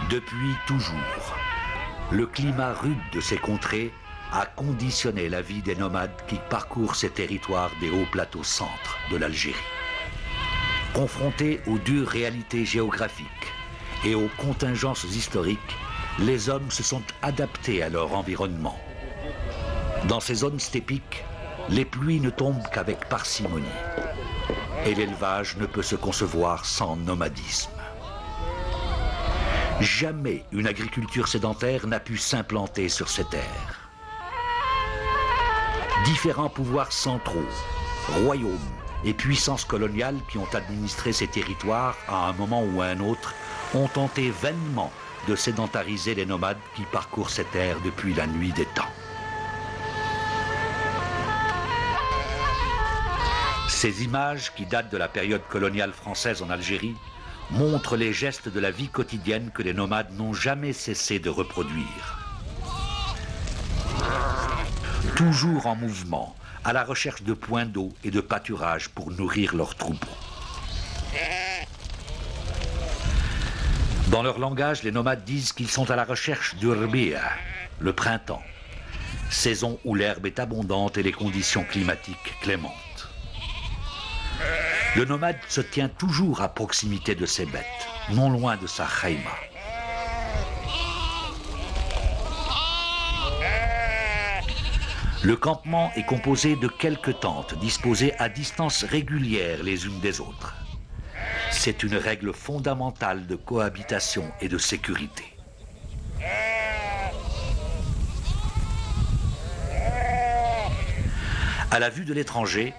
Depuis toujours, le climat rude de ces contrées a conditionné la vie des nomades qui parcourent ces territoires des hauts plateaux centres de l'Algérie. Confrontés aux dures réalités géographiques et aux contingences historiques, les hommes se sont adaptés à leur environnement. Dans ces zones stépiques, les pluies ne tombent qu'avec parcimonie et l'élevage ne peut se concevoir sans nomadisme. Jamais une agriculture sédentaire n'a pu s'implanter sur ces terres. Différents pouvoirs centraux, royaumes et puissances coloniales qui ont administré ces territoires à un moment ou à un autre ont tenté vainement de sédentariser les nomades qui parcourent ces terres depuis la nuit des temps. Ces images qui datent de la période coloniale française en Algérie montrent les gestes de la vie quotidienne que les nomades n'ont jamais cessé de reproduire. Toujours en mouvement, à la recherche de points d'eau et de pâturage pour nourrir leurs troupeaux. Dans leur langage, les nomades disent qu'ils sont à la recherche du Rbi'a, le printemps, saison où l'herbe est abondante et les conditions climatiques clémentes. Le nomade se tient toujours à proximité de ses bêtes, non loin de sa khaïma. Le campement est composé de quelques tentes disposées à distance régulière les unes des autres. C'est une règle fondamentale de cohabitation et de sécurité. À la vue de l'étranger,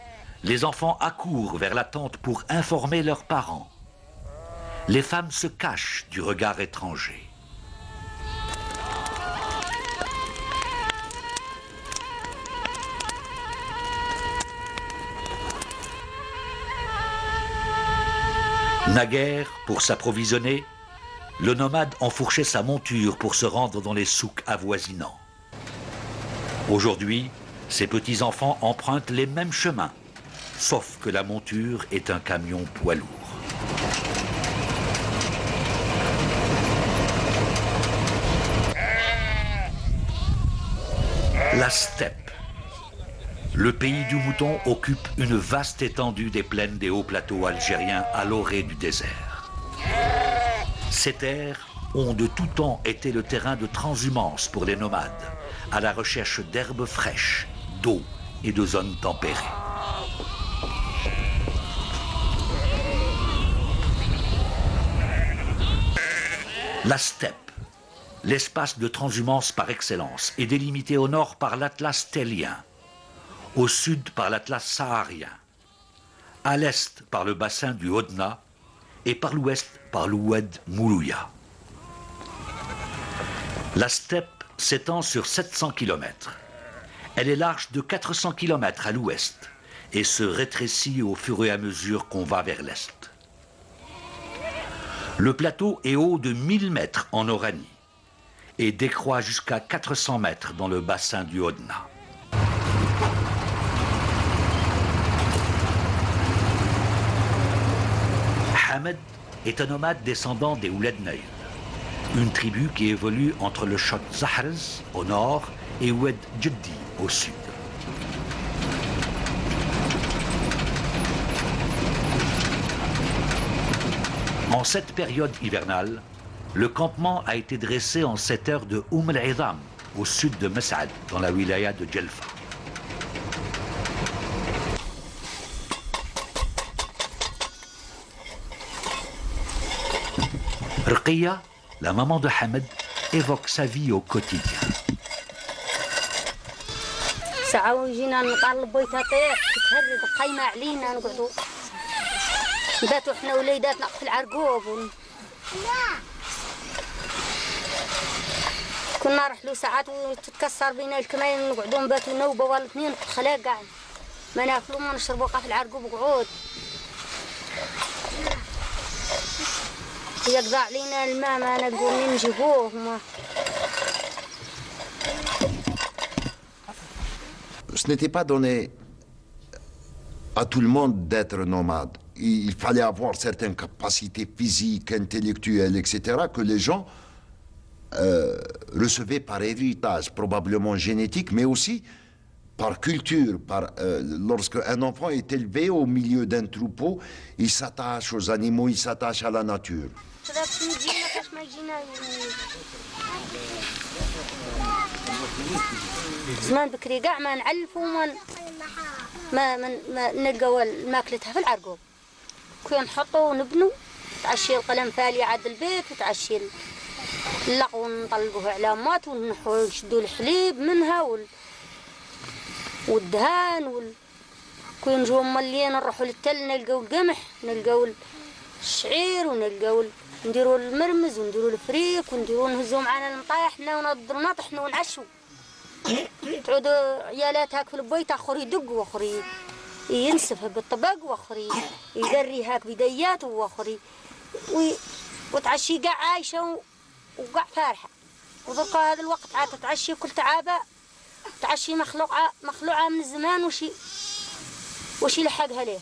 les enfants accourent vers la tente pour informer leurs parents. Les femmes se cachent du regard étranger. Naguère, pour s'approvisionner, le nomade enfourchait sa monture pour se rendre dans les souks avoisinants. Aujourd'hui, ces petits-enfants empruntent les mêmes chemins, sauf que la monture est un camion poids lourd. La steppe. Le pays du mouton occupe une vaste étendue des plaines des hauts plateaux algériens à l'orée du désert. Ces terres ont de tout temps été le terrain de transhumance pour les nomades, à la recherche d'herbes fraîches, d'eau et de zones tempérées. La steppe, l'espace de transhumance par excellence, est délimité au nord par l'Atlas tellien, au sud par l'Atlas saharien, à l'est par le bassin du Hodna et par l'ouest par l'Oued Moulouya. La steppe s'étend sur 700 km. Elle est large de 400 km à l'ouest et se rétrécit au fur et à mesure qu'on va vers l'est. Le plateau est haut de 1000 mètres en Oranie et décroît jusqu'à 400 mètres dans le bassin du Hodna. Hamed est un nomade descendant des Ouled Naïl, une tribu qui évolue entre le Chott Zahrez au nord et Oued Djeddi au sud. En cette période hivernale, le campement a été dressé en cette heure de al-Idham, au sud de Mes'ad, dans la wilaya de Djelfa. Rqiya, la maman de Hamed, évoque sa vie au quotidien. باتوا احنا وليداتنا في العرقوب كنا نروح له ساعات وتتكسر بينا الكمين نقعدوا نباتوا نوبه ولا اثنين في الخلاق قاعد ما ناكلوا ما نشربوا في العرقوب قعود يقضى علينا الماء ما نقدروا نجيبوه ما. Ce n'était pas donné à tout le monde d'être nomade. Il fallait avoir certaines capacités physiques, intellectuelles, etc., que les gens recevaient par héritage, probablement génétique, mais aussi par culture. Lorsque un enfant est élevé au milieu d'un troupeau, il s'attache aux animaux, il s'attache à la nature. زمان بكري قاع ما نعلفوا ما نلقوا الماكلتها في العرقوب. كنا نحطوا ونبنوا تعشي القلم فالي عاد البيت وتعشي اللق ونطلقوه علامات ونشدوا الحليب منها والدهان كنا نجوا مليين نروحوا للتل نلقوا القمح نلقوا الشعير ونلقوا نديروا المرمز ونديروا الفريك ونديروا نهزوا معنا المطايحنا ونضروا نطحنا ونعشوا. تعودوا عيالات هاك في البيت اخر يدق واخر ينسف بالطبق واخر يدري هاك بدياته واخر وتعشي قاع عايشه وقاع فارحه. وذوق هذا الوقت عاد تعشي كل تعابه تعشي مخلوعه من الزمان وش يلحقها ليه.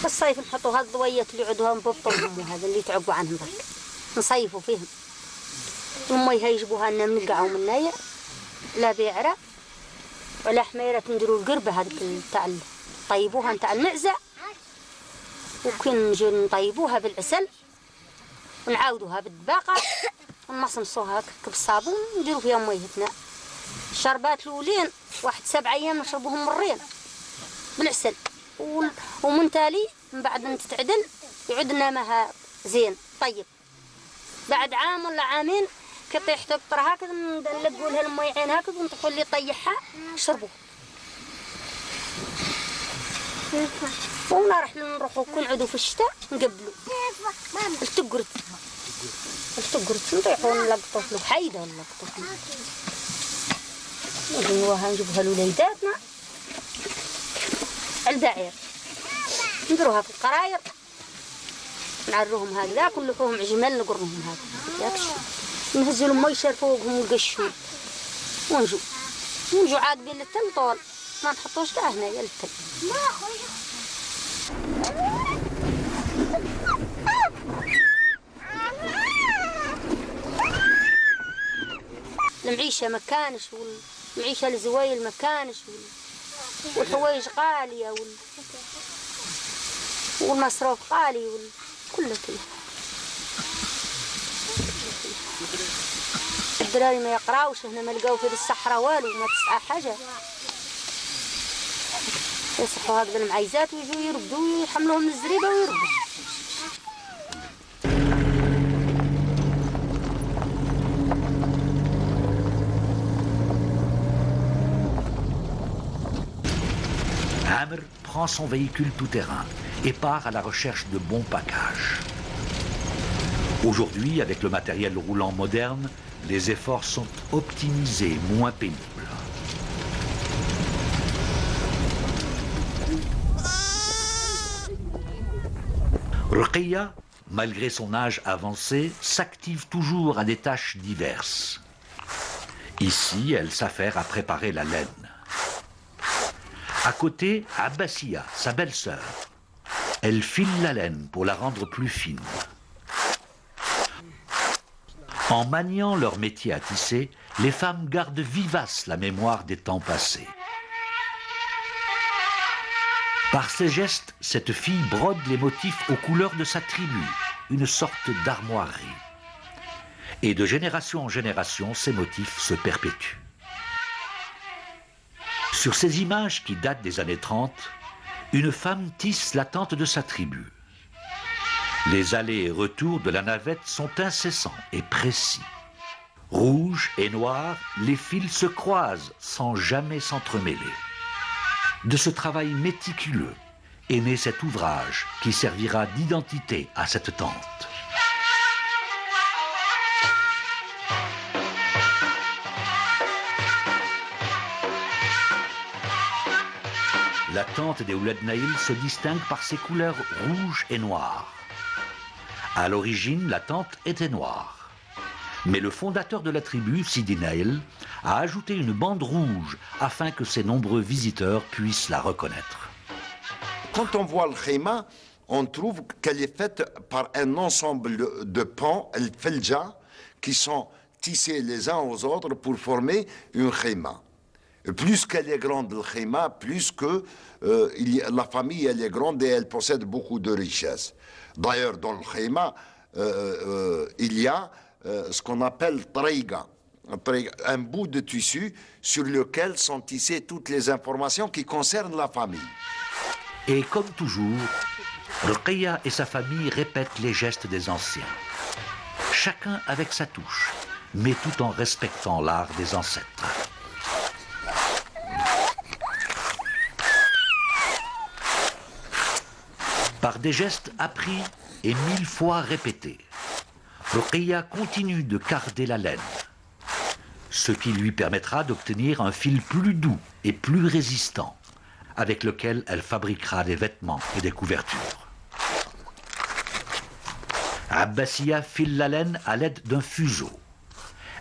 بالصيف نحطوا هالضويات اللي عندهم ببطلهم وهذا اللي تعبوا عنهم ذاك نصيفوا فيهم. المي يجيبوها لنا من القاع ومن الناير لا بيعره ولا حميره نديروا القربه هذيك تاع طيبوها نتاع المعزه وكن نجي نطيبوها بالعسل ونعاودوها بالدباقه ونمصمصوها بالصابون ونديروا فيها ميتنا. الشربات الاولين واحد 7 أيام نشربوهم مرين بالعسل ومن تالي من بعد ما تتعدل يعود لنا ماها زين طيب. بعد عام ولا عامين كطيح تقطر هكذا نلقوا لها المي عين هكذا ونطفوا اللي يطيحها شربوه. نروحوا كل عدو في الشتاء نقبلوا التقرت نطيحوا نلقطوا له حيده نلقطوا له نجيبوها لوليداتنا على البعير نديروها في القراير نعروهم هكذا ونلحوهم عجمال نقرهم هكذا نهزوا المي يشرفوهم ويقشوا ونجوا عاقبين للتل طول ما نحطوش كاع هنايا للتل. المعيشة مكانش والمعيشة الزوايل مكانش والحوايج غالية والمصروف غالي كله. الدراري ما يقراوش هنا ما لقاو في الصحراء والو ما تسعى حاجة يصحوا هكذا المعيزات ويجوا يردوا ويحملوهم الزريبة ويردوا. Amer prend son véhicule tout-terrain et part à la recherche de bons packages. Aujourd'hui, avec le matériel roulant moderne, les efforts sont optimisés, moins pénibles. Ruqayya, malgré son âge avancé, s'active toujours à des tâches diverses. Ici, elle s'affaire à préparer la laine. À côté, Abbassia, sa belle-sœur. Elle file la laine pour la rendre plus fine. En maniant leur métier à tisser, les femmes gardent vivace la mémoire des temps passés. Par ses gestes, cette fille brode les motifs aux couleurs de sa tribu, une sorte d'armoirie. Et de génération en génération, ces motifs se perpétuent. Sur ces images qui datent des années 30, une femme tisse la tente de sa tribu. Les allers et retours de la navette sont incessants et précis. Rouge et noir, les fils se croisent sans jamais s'entremêler. De ce travail méticuleux est né cet ouvrage qui servira d'identité à cette tente. La tente des Ouled Naïl se distingue par ses couleurs rouges et noires. À l'origine, la tente était noire. Mais le fondateur de la tribu, Sidi Naïl, a ajouté une bande rouge afin que ses nombreux visiteurs puissent la reconnaître. Quand on voit le khayma, on trouve qu'elle est faite par un ensemble de pans, el felja, qui sont tissés les uns aux autres pour former une khayma. Plus qu'elle est grande, le khayma, plus que la famille elle est grande et elle possède beaucoup de richesses. D'ailleurs, dans le khayma, il y a ce qu'on appelle traiga, un bout de tissu sur lequel sont tissées toutes les informations qui concernent la famille. Et comme toujours, Ruqayya et sa famille répètent les gestes des anciens. Chacun avec sa touche, mais tout en respectant l'art des ancêtres. Par des gestes appris et 1000 fois répétés, Ruqayya continue de carder la laine, ce qui lui permettra d'obtenir un fil plus doux et plus résistant, avec lequel elle fabriquera des vêtements et des couvertures. Abbassia file la laine à l'aide d'un fuseau.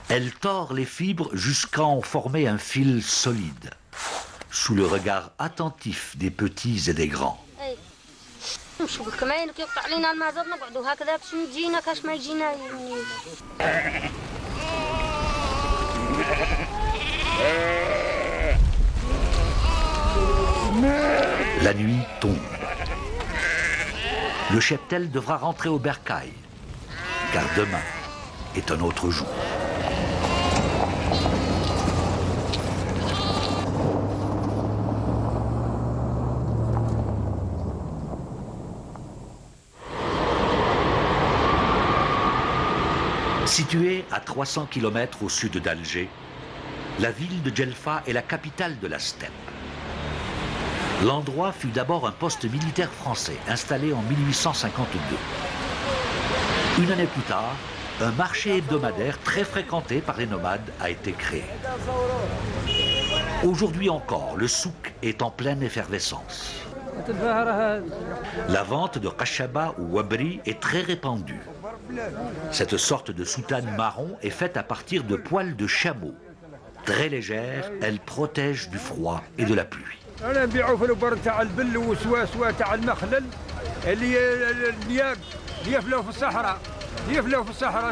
Elle tord les fibres jusqu'à en former un fil solide, sous le regard attentif des petits et des grands. La nuit tombe. Le cheptel devra rentrer au bercail, car demain est un autre jour. Située à 300 km au sud d'Alger, la ville de Djelfa est la capitale de la steppe. L'endroit fut d'abord un poste militaire français installé en 1852. Une année plus tard, un marché hebdomadaire très fréquenté par les nomades a été créé. Aujourd'hui encore, le souk est en pleine effervescence. La vente de khashaba ou wabri est très répandue. Cette sorte de soutane marron est faite à partir de poils de chameau. Très légère, elle protège du froid et de la pluie. أنا نبيعو في البر تاع البل والسواسوة تاع المخلل اللي يفلو في الصحراء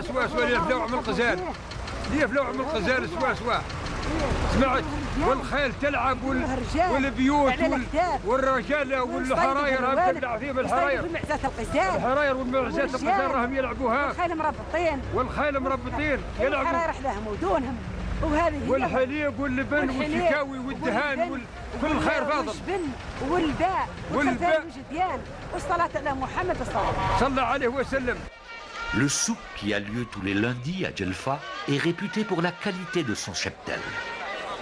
سواسوة اللي يفلو من الغزال سواسوة سمعت والخيل تلعب والبيوت والرجال والحراير هم تلعب فيهم الحراير والمعزات القزار راهم يلعبوها والخيل مربطين يلعبوا الحراير حداهم ودونهم والحليب واللبن والشكاوي والدهان كل خير فاضل والباء والجديان والصلاة على محمد صلى عليه وسلم. Le souk qui a lieu tous les lundis à Djelfa est réputé pour la qualité de son cheptel.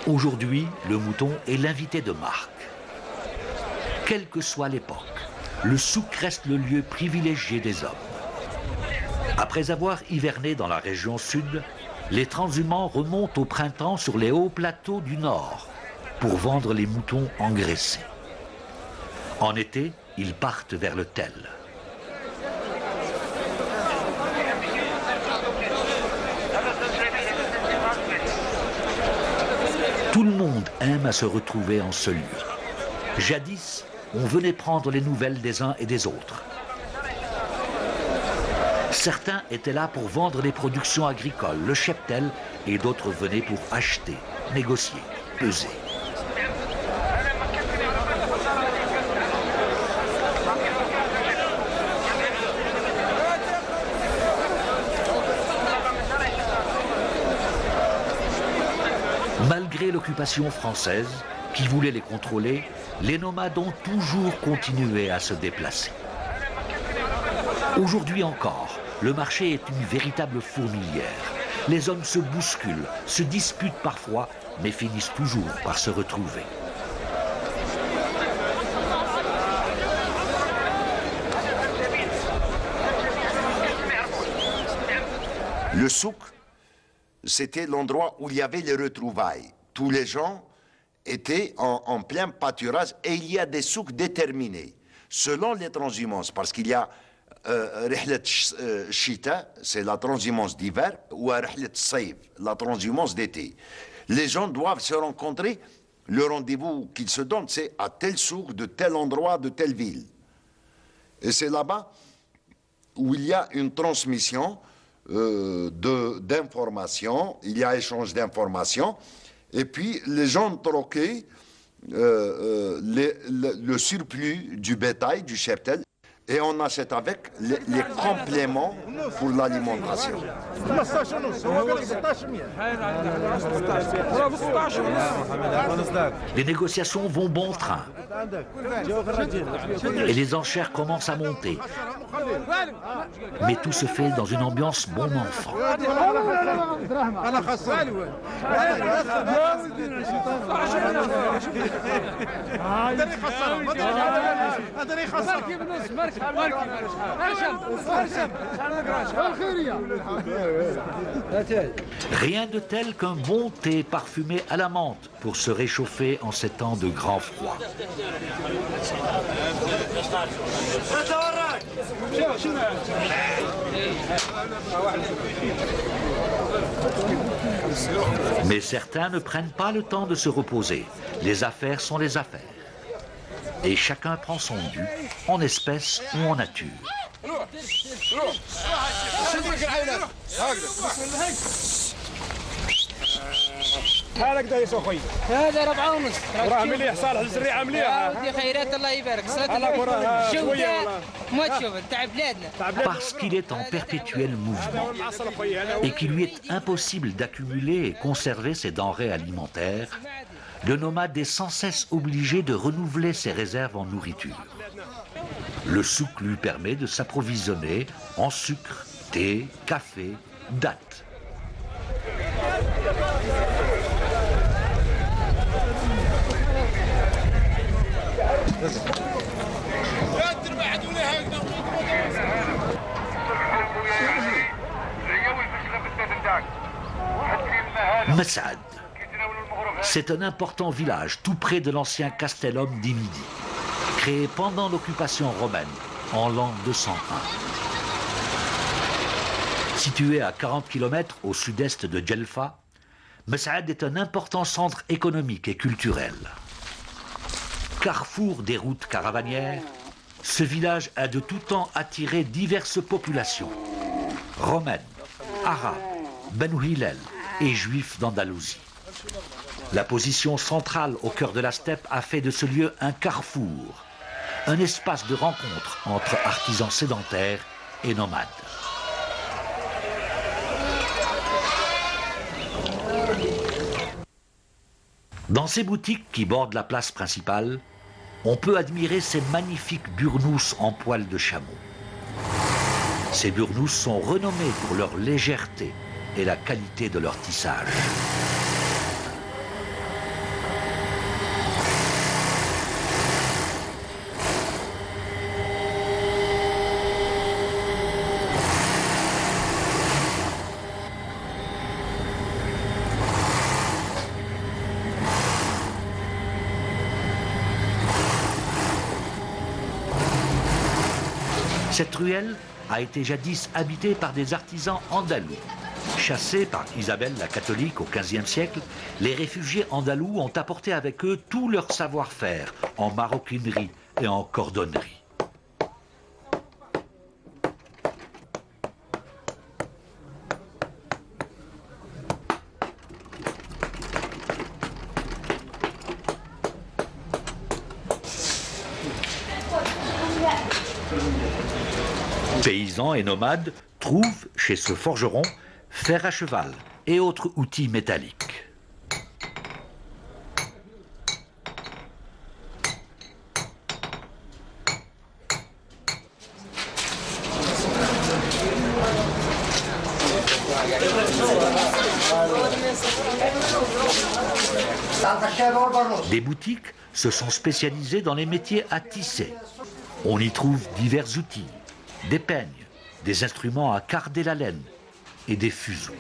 Aujourd'hui, le mouton est l'invité de marque. Quelle que soit l'époque, le souk reste le lieu privilégié des hommes. Après avoir hiverné dans la région sud, les transhumants remontent au printemps sur les hauts plateaux du nord pour vendre les moutons engraissés. En été, ils partent vers le Tel. Tout le monde aime à se retrouver en ce lieu. Jadis, on venait prendre les nouvelles des uns et des autres. Certains étaient là pour vendre les productions agricoles, le cheptel, et d'autres venaient pour acheter, négocier, peser. Malgré l'occupation française, qui voulait les contrôler, les nomades ont toujours continué à se déplacer. Aujourd'hui encore, le marché est une véritable fourmilière. Les hommes se bousculent, se disputent parfois, mais finissent toujours par se retrouver. Le souk, c'était l'endroit où il y avait les retrouvailles. Tous les gens étaient en plein pâturage et il y a des souks déterminés selon les transhumances, parce qu'il y a رحلة الشتاء, c'est la transhumance d'hiver, ou رحلة الصيف, la transhumance d'été. Les gens doivent se rencontrer, le rendez-vous qu'ils se donnent, c'est à tel souk, de tel endroit, de telle ville. Et c'est là-bas où il y a une transmission d'informations, il y a échange d'informations, et puis les gens troquaient le surplus du bétail, du cheptel, et on achète avec les compléments pour l'alimentation. Les négociations vont bon train. Et les enchères commencent à monter. Mais tout se fait dans une ambiance bon enfant. Rien de tel qu'un bon thé parfumé à la menthe pour se réchauffer en ces temps de grand froid. Mais certains ne prennent pas le temps de se reposer. Les affaires sont les affaires. Et chacun prend son dû, en espèces ou en nature. هذا يا اخوي هذا 4 ونص راه مليح صالح الزريعه مليحه ودي خيرات الله يبارك Parce qu'il est en perpétuel mouvement et qu'il lui est impossible d'accumuler et conserver ses denrées alimentaires, le nomade est sans cesse obligé de renouveler ses réserves en nourriture. Le souk lui permet de s'approvisionner en sucre, thé, café, dattes. Messaad, c'est un important village tout près de l'ancien Castellum d'Imidi, créé pendant l'occupation romaine en l'an 201. Situé à 40 km au sud-est de Djelfa, Messaad est un important centre économique et culturel. Carrefour des routes caravanières, ce village a de tout temps attiré diverses populations, romaines, arabes, Banu Hillel et juifs d'Andalousie. La position centrale au cœur de la steppe a fait de ce lieu un carrefour, un espace de rencontre entre artisans sédentaires et nomades. Dans ces boutiques qui bordent la place principale, on peut admirer ces magnifiques burnous en poil de chameau. Ces burnous sont renommés pour leur légèreté et la qualité de leur tissage. Cette ruelle a été jadis habitée par des artisans andalous. Chassés par Isabelle la catholique au XVe siècle, les réfugiés andalous ont apporté avec eux tout leur savoir-faire en maroquinerie et en cordonnerie. Paysans et nomades trouvent chez ce forgeron fer à cheval et autres outils métalliques. Des boutiques se sont spécialisées dans les métiers à tisser. On y trouve divers outils, des peignes, des instruments à carder la laine et des fuseaux.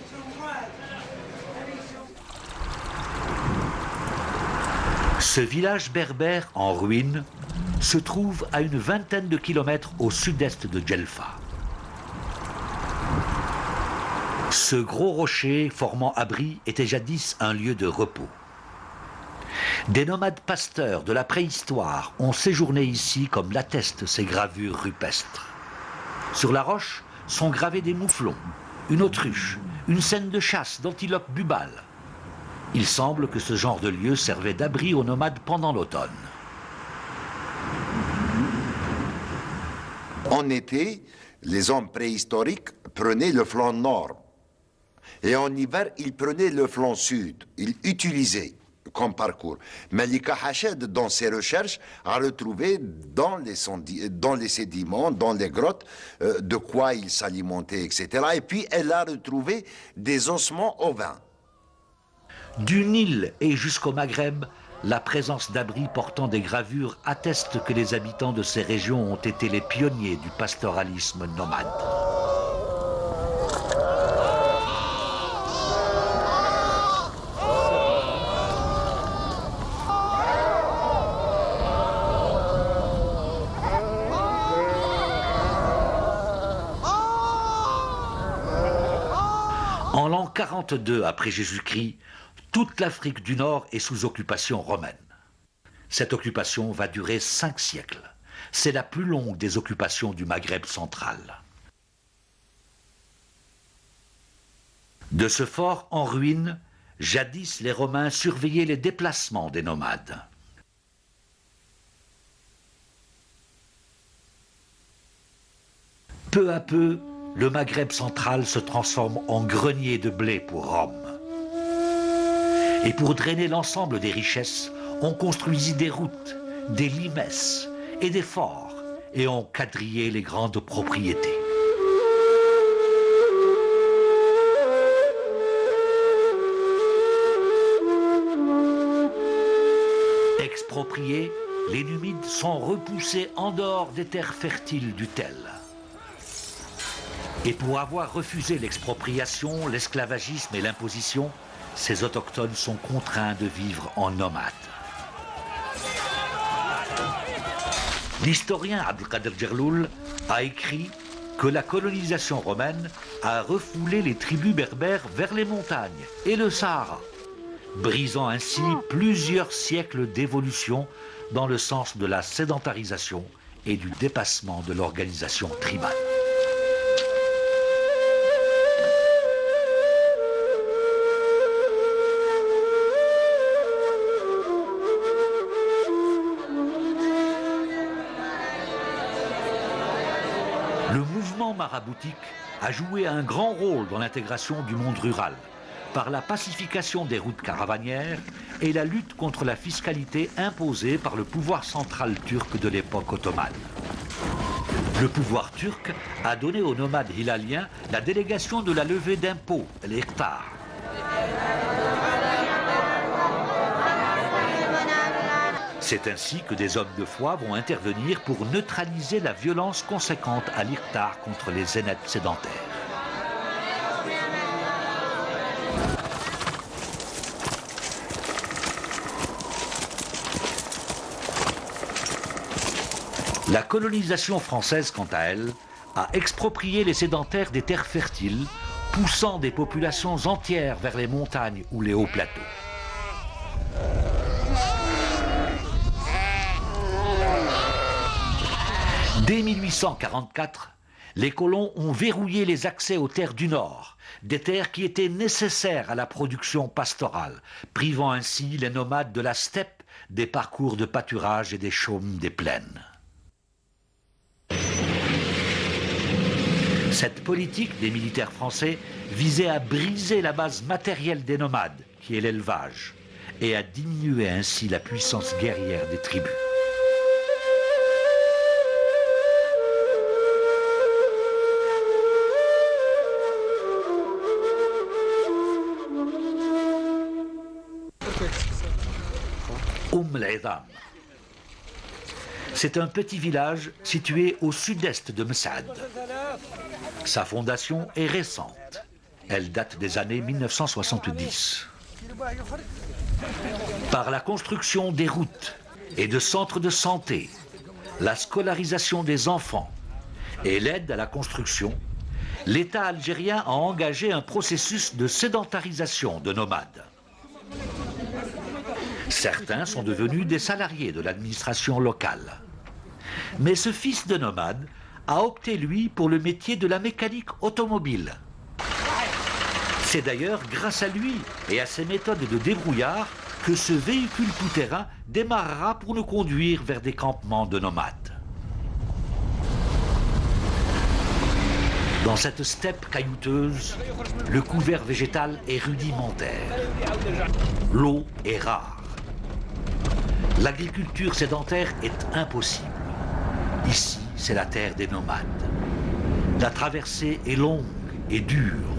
Ce village berbère en ruine se trouve à une vingtaine de kilomètres au sud-est de Djelfa. Ce gros rocher formant abri était jadis un lieu de repos. Des nomades pasteurs de la préhistoire ont séjourné ici comme l'attestent ces gravures rupestres. Sur la roche sont gravés des mouflons, une autruche, une scène de chasse d'antilope bubale. Il semble que ce genre de lieu servait d'abri aux nomades pendant l'automne. En été, les hommes préhistoriques prenaient le flanc nord. Et en hiver, ils prenaient le flanc sud. Ils utilisaient comme parcours. Malika Hached, dans ses recherches, a retrouvé dans les sédiments, dans les grottes, de quoi ils s'alimentaient, etc. Et puis, elle a retrouvé des ossements ovins. Du Nil et jusqu'au Maghreb, la présence d'abris portant des gravures atteste que les habitants de ces régions ont été les pionniers du pastoralisme nomade. En l'an 42 après Jésus-Christ, toute l'Afrique du Nord est sous occupation romaine. Cette occupation va durer 5 siècles. C'est la plus longue des occupations du Maghreb central. De ce fort en ruine, jadis les Romains surveillaient les déplacements des nomades. Peu à peu, le Maghreb central se transforme en grenier de blé pour Rome. Et pour drainer l'ensemble des richesses, on construisit des routes, des limesses et des forts, et on quadrillait les grandes propriétés. Expropriés, les Numides sont repoussés en dehors des terres fertiles du Tel. Et pour avoir refusé l'expropriation, l'esclavagisme et l'imposition, ces autochtones sont contraints de vivre en nomades. L'historien Abdelkader Djerloul a écrit que la colonisation romaine a refoulé les tribus berbères vers les montagnes et le Sahara, brisant ainsi plusieurs siècles d'évolution dans le sens de la sédentarisation et du dépassement de l'organisation tribale. Le mouvement maraboutique a joué un grand rôle dans l'intégration du monde rural, par la pacification des routes caravanières et la lutte contre la fiscalité imposée par le pouvoir central turc de l'époque ottomane. Le pouvoir turc a donné aux nomades hilaliens la délégation de la levée d'impôts, l'hectare. C'est ainsi que des hommes de foi vont intervenir pour neutraliser la violence conséquente à l'hectare contre les zénètes sédentaires. La colonisation française, quant à elle, a exproprié les sédentaires des terres fertiles, poussant des populations entières vers les montagnes ou les hauts plateaux. Dès 1844, les colons ont verrouillé les accès aux terres du Nord, des terres qui étaient nécessaires à la production pastorale, privant ainsi les nomades de la steppe des parcours de pâturage et des chaumes des plaines. Cette politique des militaires français visait à briser la base matérielle des nomades, qui est l'élevage, et à diminuer ainsi la puissance guerrière des tribus. El-Idam. C'est un petit village situé au sud-est de Messaad. Sa fondation est récente. Elle date des années 1970. Par la construction des routes et de centres de santé, la scolarisation des enfants et l'aide à la construction, l'État algérien a engagé un processus de sédentarisation de nomades. Certains sont devenus des salariés de l'administration locale. Mais ce fils de nomade a opté, lui, pour le métier de la mécanique automobile. C'est d'ailleurs grâce à lui et à ses méthodes de débrouillard que ce véhicule tout-terrain démarrera pour nous conduire vers des campements de nomades. Dans cette steppe caillouteuse, le couvert végétal est rudimentaire. L'eau est rare. L'agriculture sédentaire est impossible. Ici, c'est la terre des nomades. La traversée est longue et dure.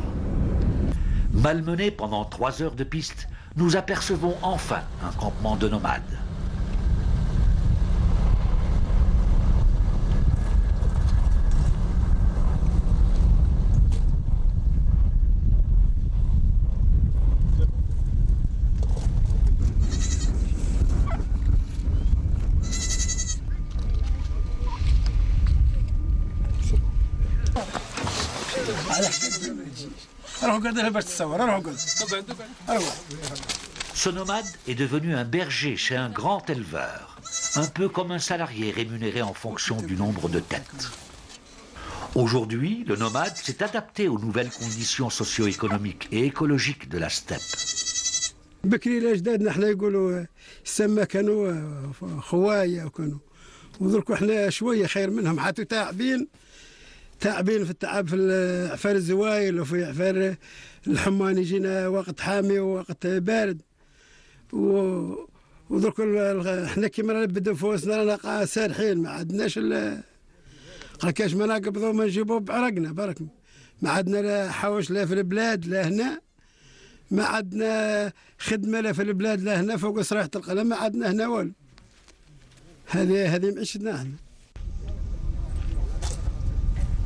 Malmenés pendant 3 heures de piste, nous apercevons enfin un campement de nomades. Ce nomade est devenu un berger chez un grand éleveur, un peu comme un salarié rémunéré en fonction du nombre de têtes. Aujourd'hui, le nomade s'est adapté aux nouvelles conditions socio-économiques et écologiques de la steppe. بكري الاجدادنا حنا يقولوا السما كانوا خوايا وكانوا ودركوا حنا شويه خير منهم حتى تعبين في التعب في عفار الزوايل وفي عفار الحمان يجينا وقت حامي ووقت بارد ودرك احنا كيما نبدو فوسنا رانا سارحين ما عندناش كاش ما نقبضوا ما نجيبوا بعرقنا برك ما عندنا لا حوش لا في البلاد لا هنا ما عندنا خدمه لا في البلاد لا هنا فوق صراحه القلم ما عندنا هنا والو هذه معيشتنا احنا.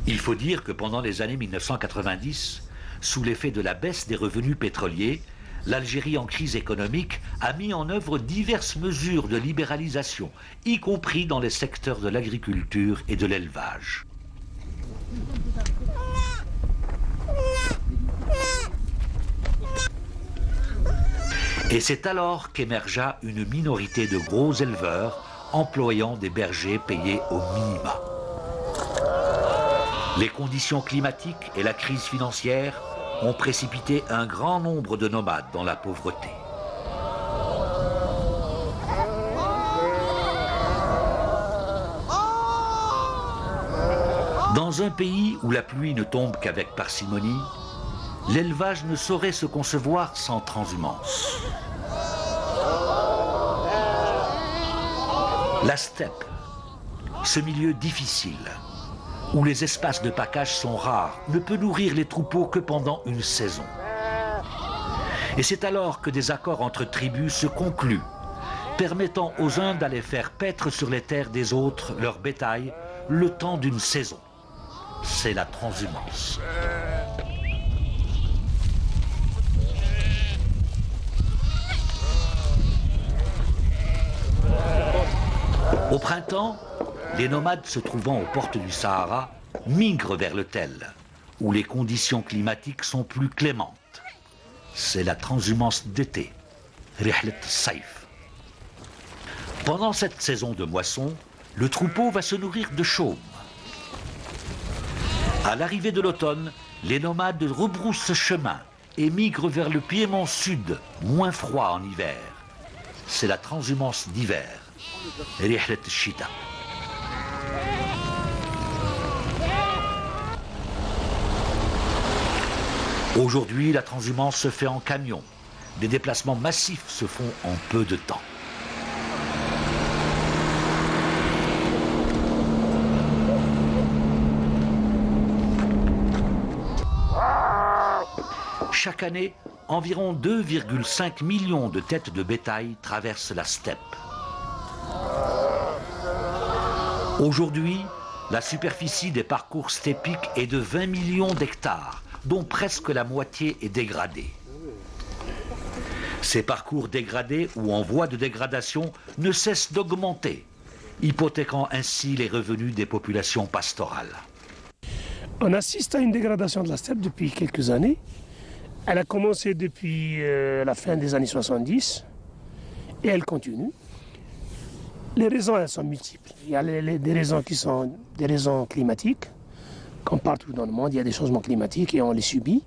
Il faut dire que pendant les années 1990, sous l'effet de la baisse des revenus pétroliers, l'Algérie en crise économique a mis en œuvre diverses mesures de libéralisation, y compris dans les secteurs de l'agriculture et de l'élevage. Et c'est alors qu'émergea une minorité de gros éleveurs employant des bergers payés au minima. Les conditions climatiques et la crise financière ont précipité un grand nombre de nomades dans la pauvreté. Dans un pays où la pluie ne tombe qu'avec parcimonie, l'élevage ne saurait se concevoir sans transhumance. La steppe, ce milieu difficile, où les espaces de pacage sont rares, ne peut nourrir les troupeaux que pendant une saison. Et c'est alors que des accords entre tribus se concluent, permettant aux uns d'aller faire paître sur les terres des autres leur bétail le temps d'une saison. C'est la transhumance. Au printemps, les nomades se trouvant aux portes du Sahara migrent vers le Tel, où les conditions climatiques sont plus clémentes. C'est la transhumance d'été, Rihlet Saïf. Pendant cette saison de moisson, le troupeau va se nourrir de chaume. À l'arrivée de l'automne, les nomades rebroussent chemin et migrent vers le piémont sud, moins froid en hiver. C'est la transhumance d'hiver, Rihlet Shita. Aujourd'hui, la transhumance se fait en camion. Des déplacements massifs se font en peu de temps. Chaque année, environ 2,5 millions de têtes de bétail traversent la steppe. Aujourd'hui, la superficie des parcours steppiques est de 20 millions d'hectares, dont presque la moitié est dégradée. Ces parcours dégradés ou en voie de dégradation ne cessent d'augmenter, hypothéquant ainsi les revenus des populations pastorales. On assiste à une dégradation de la steppe depuis quelques années. Elle a commencé depuis la fin des années 70 et elle continue. Les raisons, elles sont multiples. Il y a des raisons qui sont des raisons climatiques, comme partout dans le monde, il y a des changements climatiques et on les subit.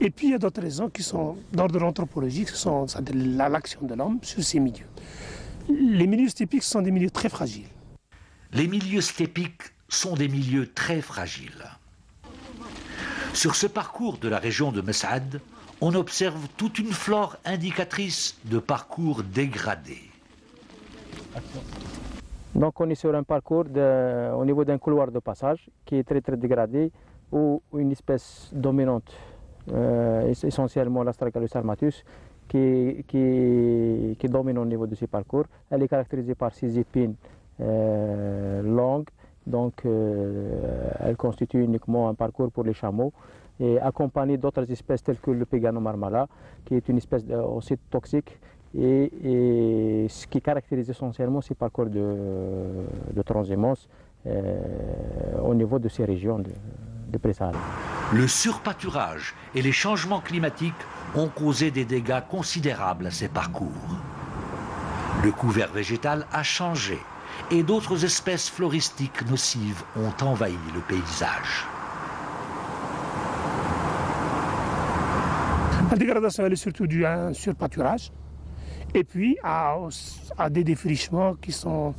Et puis il y a d'autres raisons qui sont d'ordre anthropologique, ce sont l'action de l'homme sur ces milieux. Les milieux stépiques sont des milieux très fragiles. Les milieux stépiques sont des milieux très fragiles. Sur ce parcours de la région de Mes'ad, on observe toute une flore indicatrice de parcours dégradés. Donc on est sur un parcours au niveau d'un couloir de passage qui est très dégradé, où une espèce dominante, essentiellement l'Astragalus armatus, qui domine au niveau de ces parcours. Elle est caractérisée par ses épines longues, donc elle constitue uniquement un parcours pour les chameaux, et accompagnée d'autres espèces telles que le Pegano marmala, qui est une espèce aussi toxique, et ce qui caractérise essentiellement ces parcours de transhumance au niveau de ces régions de pré-Sahara. Le surpâturage et les changements climatiques ont causé des dégâts considérables à ces parcours. Le couvert végétal a changé et d'autres espèces floristiques nocives ont envahi le paysage. La dégradation, elle est surtout due à un surpâturage et puis à des défrichements qui sont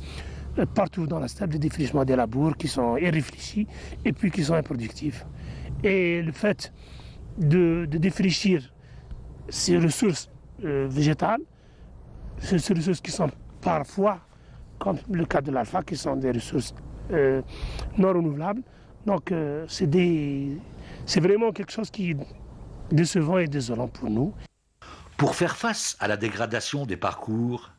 partout dans la steppe, des défrichements des labours qui sont irréfléchis et puis qui sont improductifs. Et le fait de défrichir ces ressources végétales, ces ressources qui sont parfois, comme le cas de l'alpha, qui sont des ressources non renouvelables, donc c'est vraiment quelque chose qui est décevant et désolant pour nous. Pour faire face à la dégradation des parcours,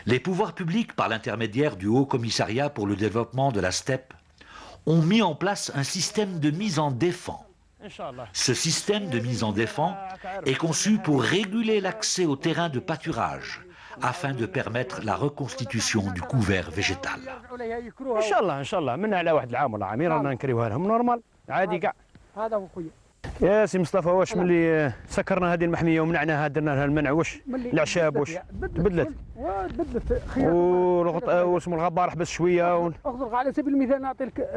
les pouvoirs publics, par l'intermédiaire du Haut Commissariat pour le développement de la steppe, ont mis en place un système de mise en défend. Ce système de mise en défend est conçu pour réguler l'accès aux terrains de pâturage, afin de permettre la reconstitution du couvert végétal. يا سي مصطفى واش ملي سكرنا هذه المحميه ومنعناها درنا لها المنع واش العشاب واش تبدلت واسم الغبار حبس شويه اخضر على سبيل المثال نعطي لك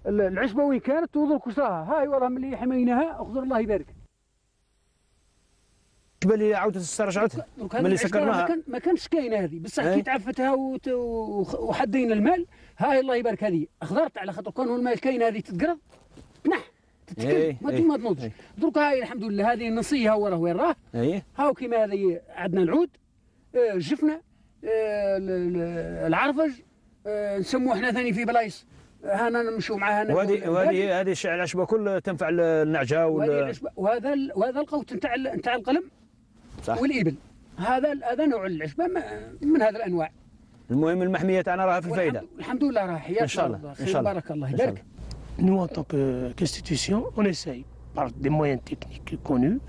العشبه وين كانت ودرك واش راها هاي وراها ملي حميناها اخضر الله يبارك. بالي عاودت استرجعت ملي سكرناها ما كانتش كاينه هذه بصح كي تعفتها وحدينا المال هاي الله يبارك هذه اخضرت على خاطر كون المال كاين هذه تتقرض تنح تتكل ما تنوضش درك هاي الحمد لله هذه نصيها وراه وين راه هاو كيما هذه عندنا العود الجفنه العرفج نسموه احنا ثاني في بلايص هانا نمشوا معاها وهذه العشبه كل تنفع النعجه وهذا القوت نتاع القلم صح والابل هذا نوع العشبه من هذه الانواع. المهم المحميه تاعنا راها في الفائده الحمد لله راه حياك ان شاء الله ان شاء الله بارك الله يبارك. Nous, en tant qu'institution, on essaye, par des moyens techniques connus,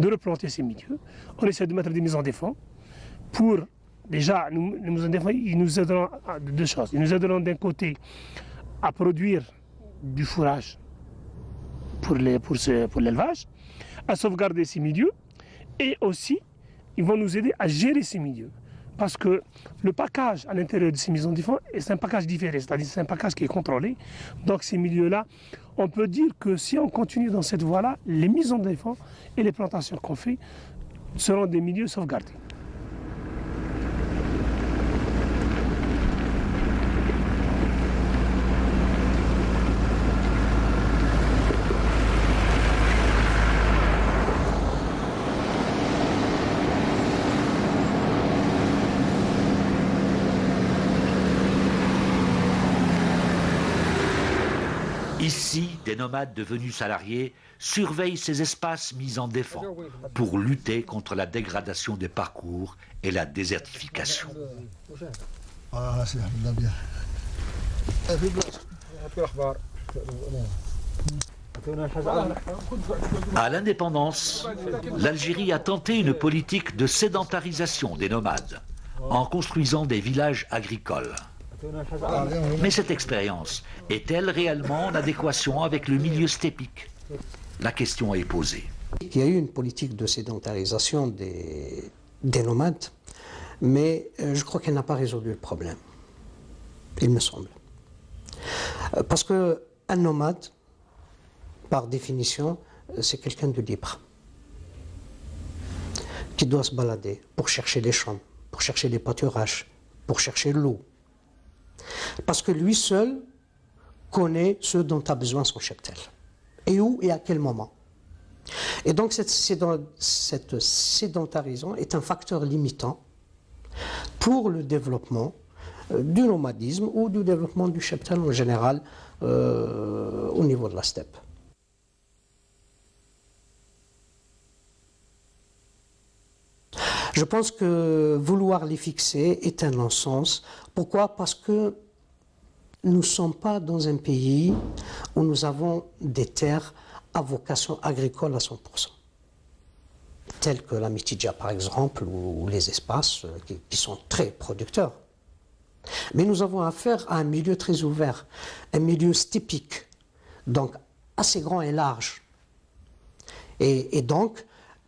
de replanter ces milieux. On essaie de mettre des mises en défend pour, déjà, les mises en défend, ils nous aideront à deux choses. Ils nous aideront d'un côté à produire du fourrage pour l'élevage, à sauvegarder ces milieux, et aussi, ils vont nous aider à gérer ces milieux. Parce que le package à l'intérieur de ces mises en défense est un package différé, c'est-à-dire c'est un package qui est contrôlé. Donc ces milieux-là, on peut dire que si on continue dans cette voie-là, les mises en défense et les plantations qu'on fait seront des milieux sauvegardés. Ici, des nomades devenus salariés surveillent ces espaces mis en défend pour lutter contre la dégradation des parcours et la désertification. À l'indépendance, l'Algérie a tenté une politique de sédentarisation des nomades en construisant des villages agricoles. Mais cette expérience est-elle réellement en adéquation avec le milieu steppique? La question est posée. Il y a eu une politique de sédentarisation des nomades, mais je crois qu'elle n'a pas résolu le problème, il me semble. Parce qu'un nomade, par définition, c'est quelqu'un de libre, qui doit se balader pour chercher les champs, pour chercher les pâturages, pour chercher l'eau. Parce que lui seul connaît ce dont a besoin son cheptel, et où et à quel moment. Et donc cette sédentarisation est un facteur limitant pour le développement du nomadisme ou du développement du cheptel en général au niveau de la steppe. Je pense que vouloir les fixer est un non-sens. Pourquoi? Parce que nous ne sommes pas dans un pays où nous avons des terres à vocation agricole à 100%. Tels que la Mitidja par exemple, ou les espaces qui sont très producteurs. Mais nous avons affaire à un milieu très ouvert, un milieu steppique, donc assez grand et large. Et donc,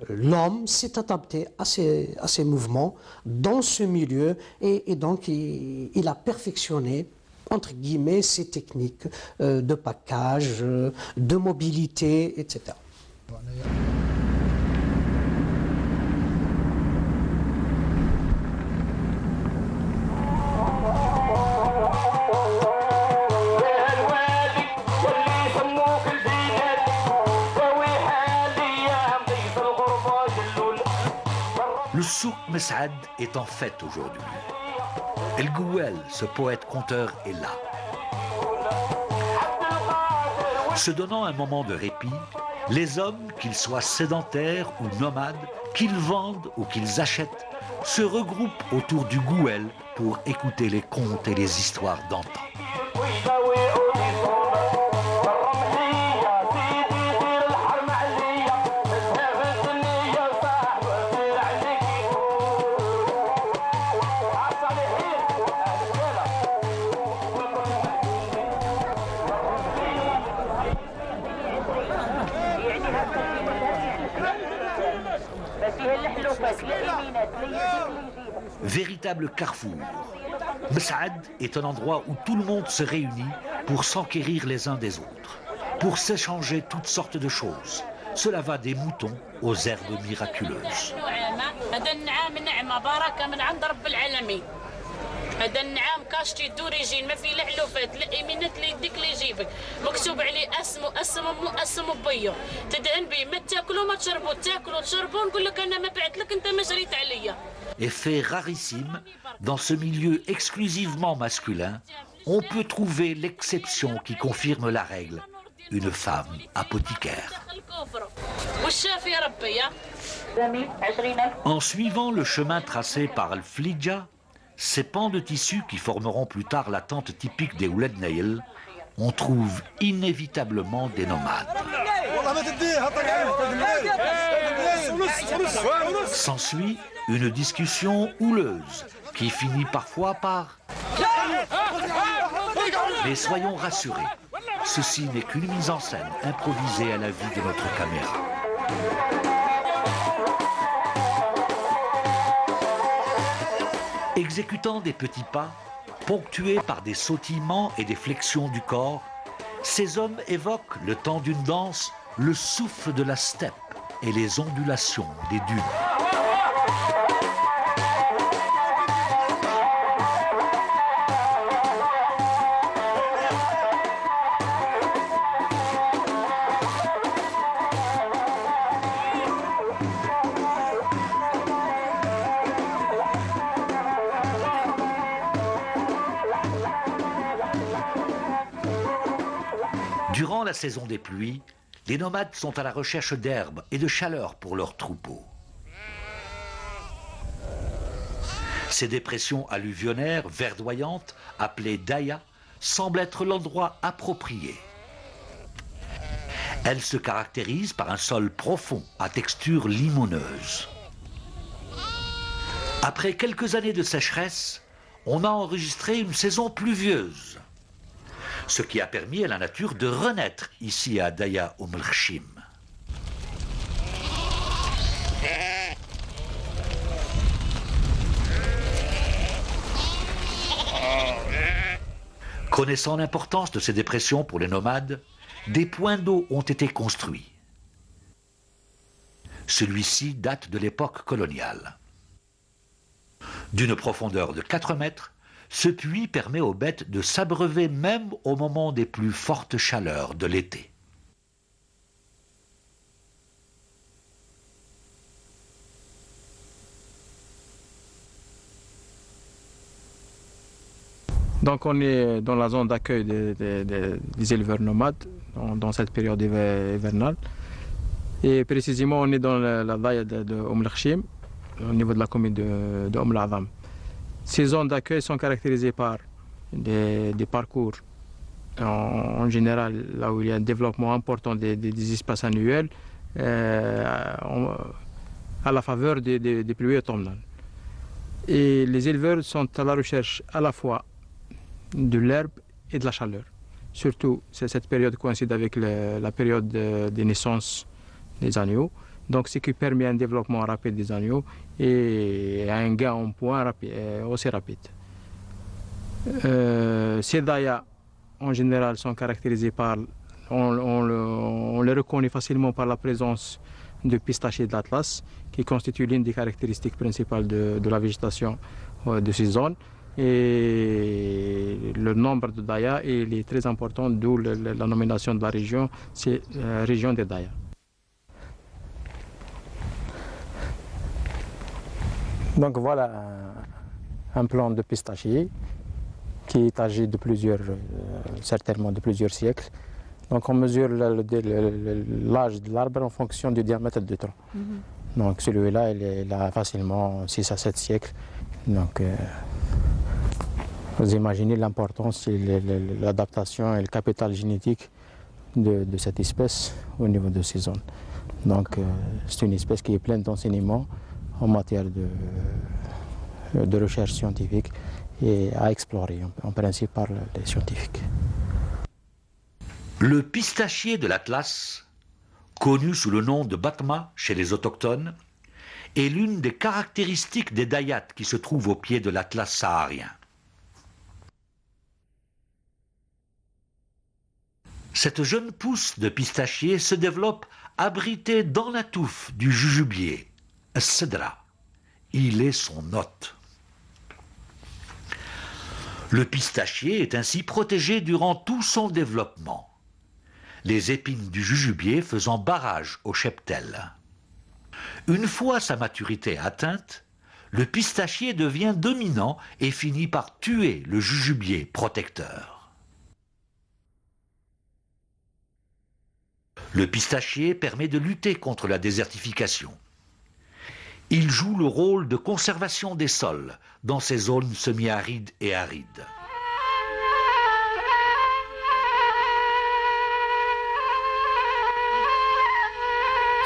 l'homme s'est adapté à ces mouvements dans ce milieu et donc il a perfectionné, entre guillemets, ces techniques de package, de mobilité, etc. Le souk Mes'ad est en fête aujourd'hui. El Gouel, ce poète-conteur, est là. Se donnant un moment de répit, les hommes, qu'ils soient sédentaires ou nomades, qu'ils vendent ou qu'ils achètent, se regroupent autour du Gouel pour écouter les contes et les histoires d'antan. Véritable carrefour, Mes'ad est un endroit où tout le monde se réunit pour s'enquérir les uns des autres, pour s'échanger toutes sortes de choses. Cela va des moutons aux herbes miraculeuses. هذا النعام كاشتي دوريجين ما في لا علوفات لا ايمينات لا يديك لا يجيبك مكتوب عليه اسمو بيو تدهن بيه ما تاكلوا ما تشربوا تاكلوا تشربوا نقول لك انا ما بعت لك انت ما جريت عليا. Et fait rarissime, dans ce milieu exclusivement masculin, on peut trouver l'exception qui confirme la règle, une femme apothicaire. En suivant le chemin tracé par Al-Flidja, ces pans de tissu qui formeront plus tard la tente typique des Ouled Naïl, on trouve inévitablement des nomades. S'ensuit une discussion houleuse qui finit parfois par... Mais soyons rassurés, ceci n'est qu'une mise en scène improvisée à la vue de notre caméra. Exécutant des petits pas, ponctués par des sautillements et des flexions du corps, ces hommes évoquent, le temps d'une danse, le souffle de la steppe et les ondulations des dunes. Durant la saison des pluies, les nomades sont à la recherche d'herbes et de chaleur pour leurs troupeaux. Ces dépressions alluvionnaires verdoyantes, appelées Daya, semblent être l'endroit approprié. Elles se caractérisent par un sol profond à texture limoneuse. Après quelques années de sécheresse, on a enregistré une saison pluvieuse, ce qui a permis à la nature de renaître ici à Daya Khchim. Connaissant l'importance de ces dépressions pour les nomades, des points d'eau ont été construits. Celui-ci date de l'époque coloniale. D'une profondeur de 4 mètres, ce puits permet aux bêtes de s'abreuver même au moment des plus fortes chaleurs de l'été. Donc on est dans la zone d'accueil des éleveurs nomades dans cette période hivernale. Et précisément on est dans la daya de Lachim, au niveau de la commune de L'Adham. Ces zones d'accueil sont caractérisées par des parcours en général là où il y a un développement important des espaces annuels à la faveur des pluies automnales. Et les éleveurs sont à la recherche à la fois de l'herbe et de la chaleur. Surtout, cette période coïncide avec la période des naissances des agneaux, donc ce qui permet un développement rapide des agneaux et un gain en poids aussi rapide. Ces dayas, en général, sont caractérisés par, on les reconnaît facilement par la présence de pistachiers de l'Atlas, qui constitue l'une des caractéristiques principales de la végétation de ces zones. Et le nombre de dayas est très important, d'où la nomination de la région, c'est région des dayas. Donc voilà un plan de pistachier qui est âgé de certainement de plusieurs siècles. Donc on mesure l'âge de l'arbre en fonction du diamètre du tronc. Donc celui-là, il a facilement 6 à 7 siècles. Donc vous imaginez l'importance et l'adaptation et le capital génétique de cette espèce au niveau de ces zones. Donc c'est une espèce qui est pleine d'enseignements en matière de recherche scientifique et à explorer en principe par les scientifiques. Le pistachier de l'Atlas, connu sous le nom de Batma chez les autochtones, est l'une des caractéristiques des dayats qui se trouvent au pied de l'Atlas saharien. Cette jeune pousse de pistachier se développe abritée dans la touffe du jujubier, Cedra. Il est son hôte. Le pistachier est ainsi protégé durant tout son développement, les épines du jujubier faisant barrage au cheptel. Une fois sa maturité atteinte, le pistachier devient dominant et finit par tuer le jujubier protecteur. Le pistachier permet de lutter contre la désertification. Il joue le rôle de conservation des sols dans ces zones semi-arides et arides.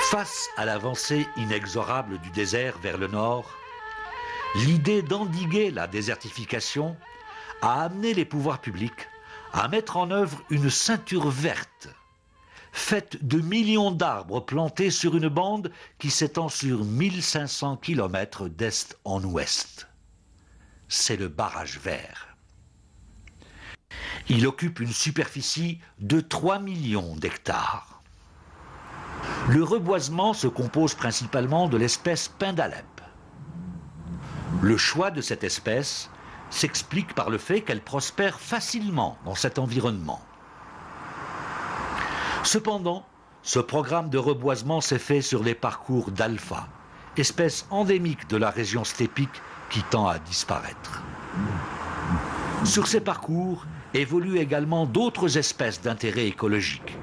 Face à l'avancée inexorable du désert vers le nord, l'idée d'endiguer la désertification a amené les pouvoirs publics à mettre en œuvre une ceinture verte faite de millions d'arbres plantés sur une bande qui s'étend sur 1500 km d'est en ouest. C'est le barrage vert. Il occupe une superficie de 3 millions d'hectares. Le reboisement se compose principalement de l'espèce pin d'Alep. Le choix de cette espèce s'explique par le fait qu'elle prospère facilement dans cet environnement. Cependant, ce programme de reboisement s'est fait sur les parcours d'alpha, espèce endémique de la région steppique qui tend à disparaître. Sur ces parcours évoluent également d'autres espèces d'intérêt écologique,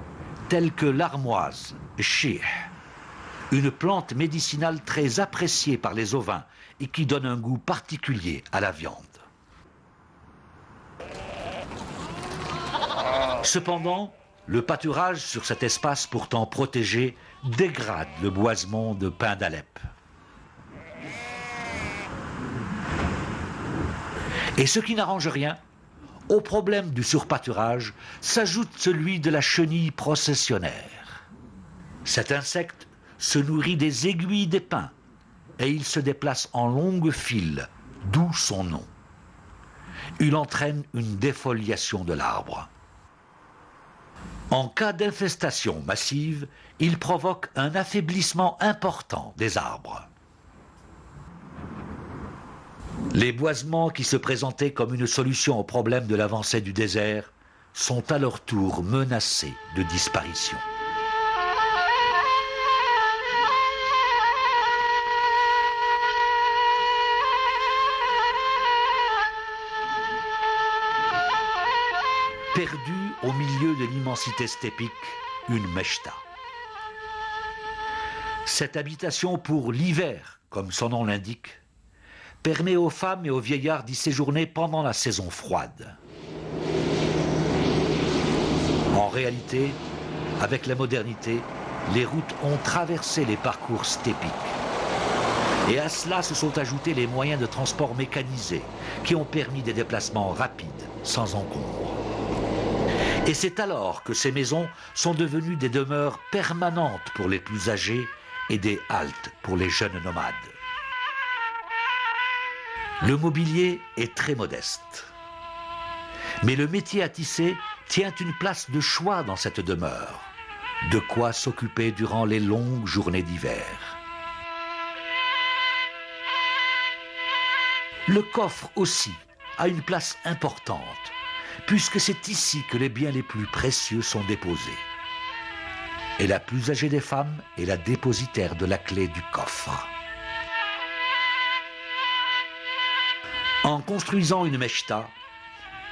telles que l'armoise, chih, une plante médicinale très appréciée par les ovins et qui donne un goût particulier à la viande. Cependant, le pâturage sur cet espace pourtant protégé dégrade le boisement de pin d'Alep. Et ce qui n'arrange rien, au problème du surpâturage s'ajoute celui de la chenille processionnaire. Cet insecte se nourrit des aiguilles des pins et il se déplace en longues files, d'où son nom. il entraîne une défoliation de l'arbre. En cas d'infestation massive, il provoque un affaiblissement important des arbres. Les boisements qui se présentaient comme une solution au problème de l'avancée du désert sont à leur tour menacés de disparition. Perdue au milieu de l'immensité steppique, une mechta. Cette habitation pour l'hiver, comme son nom l'indique, permet aux femmes et aux vieillards d'y séjourner pendant la saison froide. En réalité, avec la modernité, les routes ont traversé les parcours steppiques. Et à cela se sont ajoutés les moyens de transport mécanisés qui ont permis des déplacements rapides, sans encombre. Et c'est alors que ces maisons sont devenues des demeures permanentes pour les plus âgés et des haltes pour les jeunes nomades. Le mobilier est très modeste. Mais le métier à tisser tient une place de choix dans cette demeure. De quoi s'occuper durant les longues journées d'hiver. Le coffre aussi a une place importante, puisque c'est ici que les biens les plus précieux sont déposés. Et la plus âgée des femmes est la dépositaire de la clé du coffre. En construisant une mechta,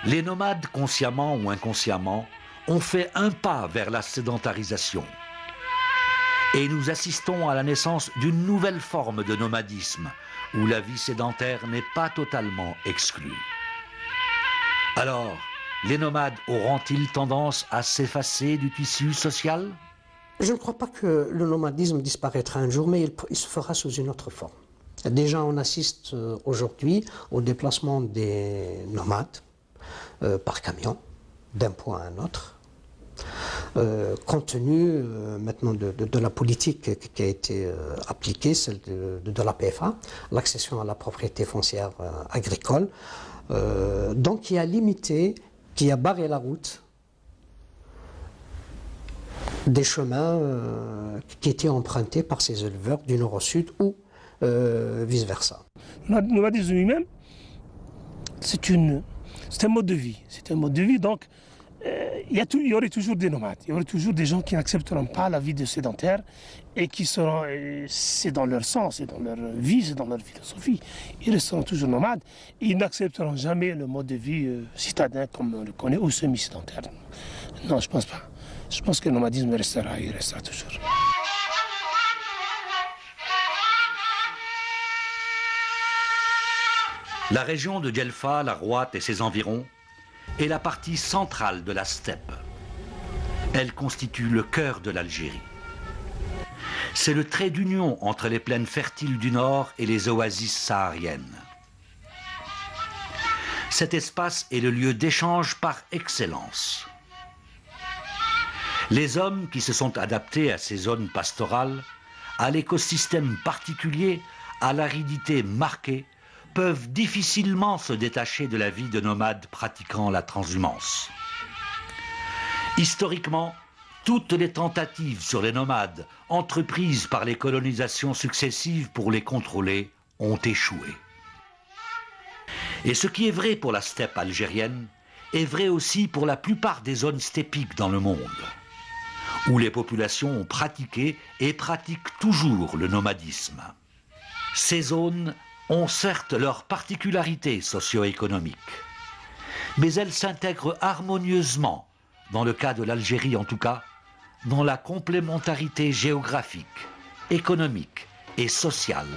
les nomades, consciemment ou inconsciemment, ont fait un pas vers la sédentarisation. Et nous assistons à la naissance d'une nouvelle forme de nomadisme, où la vie sédentaire n'est pas totalement exclue. Alors, les nomades auront-ils tendance à s'effacer du tissu social? Je ne crois pas que le nomadisme disparaîtra un jour, mais il se fera sous une autre forme. Déjà, on assiste aujourd'hui au déplacement des nomades par camion, d'un point à un autre, compte tenu maintenant de la politique qui a été appliquée, celle de la PFA, l'accession à la propriété foncière agricole, donc qui a limité, qui a barré la route des chemins qui étaient empruntés par ces éleveurs du nord au sud ou vice-versa. Le nomadisme lui-même, c'est un mode de vie. C'est un mode de vie, donc il y aurait toujours des nomades. Il y aurait toujours des gens qui n'accepteront pas la vie de sédentaire et qui seront, c'est dans leur sens, c'est dans leur vie, c'est dans leur philosophie. Ils resteront toujours nomades. Ils n'accepteront jamais le mode de vie citadin comme on le connaît ou semi-sédentaire. Non, je ne pense pas. Je pense que le nomadisme il restera toujours. La région de Djelfa, la Rouat et ses environs est la partie centrale de la steppe. Elle constitue le cœur de l'Algérie. C'est le trait d'union entre les plaines fertiles du nord et les oasis sahariennes. Cet espace est le lieu d'échange par excellence. Les hommes qui se sont adaptés à ces zones pastorales, à l'écosystème particulier, à l'aridité marquée, peuvent difficilement se détacher de la vie de nomades pratiquant la transhumance. Historiquement, toutes les tentatives sur les nomades entreprises par les colonisations successives pour les contrôler ont échoué. Et ce qui est vrai pour la steppe algérienne est vrai aussi pour la plupart des zones steppiques dans le monde, où les populations ont pratiqué et pratiquent toujours le nomadisme. Ces zones ont certes leurs particularités socio-économiques, mais elles s'intègrent harmonieusement, dans le cas de l'Algérie en tout cas, dans la complémentarité géographique, économique et sociale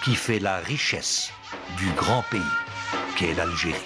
qui fait la richesse du grand pays qu'est l'Algérie.